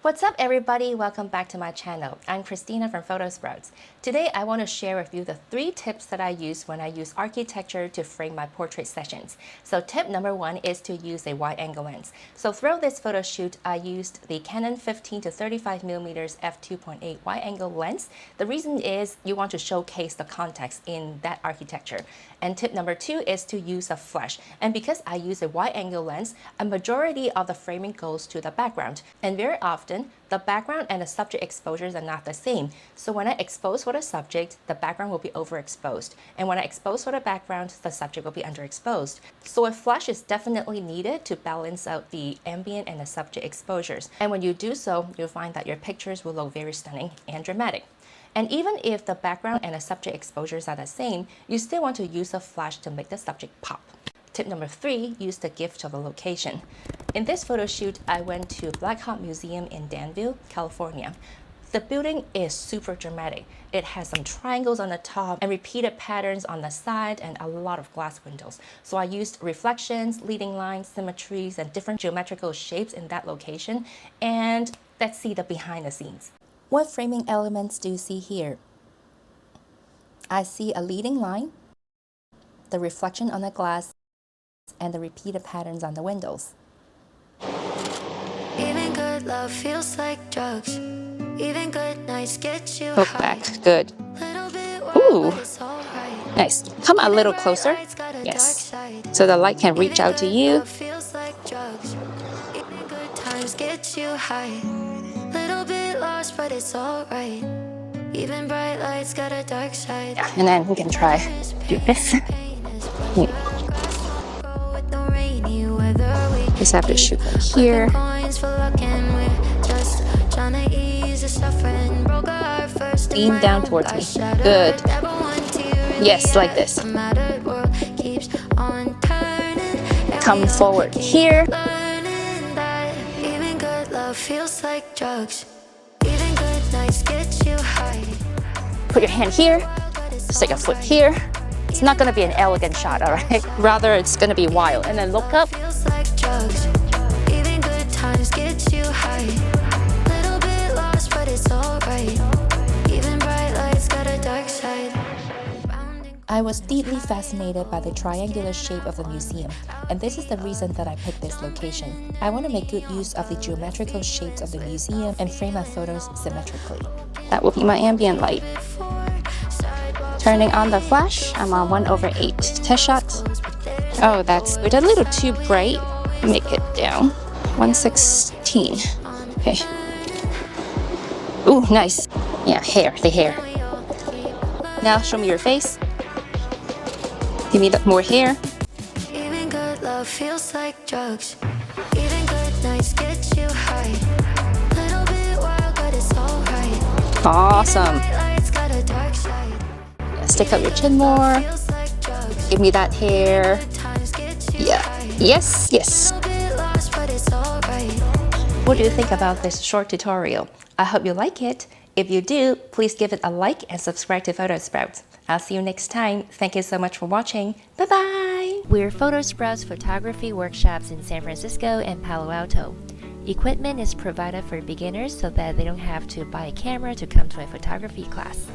What's up everybody, welcome back to my channel. I'm Christina from Photosprouts. Today I want to share with you the 3 tips that I use when I use architecture to frame my portrait sessions. So tip number 1 is to use a wide angle lens. So throughout this photo shoot, I used the Canon 15 to 35mm f2.8 wide angle lens. The reason is you want to showcase the context in that architecture. And tip number 2 is to use a flash. And because I use a wide angle lens, a majority of the framing goes to the background. And very often, the background and the subject exposures are not the same. So when I expose for the subject, the background will be overexposed. And when I expose for the background, the subject will be underexposed. So a flash is definitely needed to balance out the ambient and the subject exposures. And when you do so, you'll find that your pictures will look very stunning and dramatic. And even if the background and the subject exposures are the same, you still want to use a flash to make the subject pop. Tip number 3, use the gift of a location. In this photo shoot, I went to Black Hawk Museum in Danville, California. The building is super dramatic. It has some triangles on the top and repeated patterns on the side and a lot of glass windows. So I used reflections, leading lines, symmetries, and different geometrical shapes in that location. And let's see the behind the scenes. What framing elements do you see here? I see a leading line, the reflection on the glass, and the repeated patterns on the windows. Even good love feels like drugs. Even good nights get you Look high. back, good. Ooh, nice. Come a little closer. Yes. So the light can reach out to you. Even good times get you high. Little bit lost, but it's alright. Even bright lights got a dark side. Yeah, and then we can try do this. Just have to shoot from here. Lean down towards me. Good. Yes, like this. Come forward here. Even good love feels like drugs. Even good nights get you high. Put your hand here. Stick a foot here. It's not going to be an elegant shot, all right? Rather, it's going to be wild. And then look up. Even good times get you high. Little bit lost, but it's alright. Even bright lights got a dark side. I was deeply fascinated by the triangular shape of the museum, and this is the reason that I picked this location. I want to make good use of the geometrical shapes of the museum and frame my photos symmetrically. That will be my ambient light. Turning on the flash, I'm on 1/8. Test shot. Oh, that's a little too bright. Make it down. 1/16. Okay. Ooh, nice. Yeah, the hair. Now show me your face. Give me more hair. Even good love feels like drugs. Even good nights get you high. Little bit wild, but it's alright. Awesome. Stick up your chin more. Give me that hair. Yeah. Yes, yes. What do you think about this short tutorial? I hope you like it. If you do, please give it a like and subscribe to Photosprouts. I'll see you next time. Thank you so much for watching. Bye-bye! We're Photosprouts photography workshops in San Francisco and Palo Alto. Equipment is provided for beginners so that they don't have to buy a camera to come to a photography class.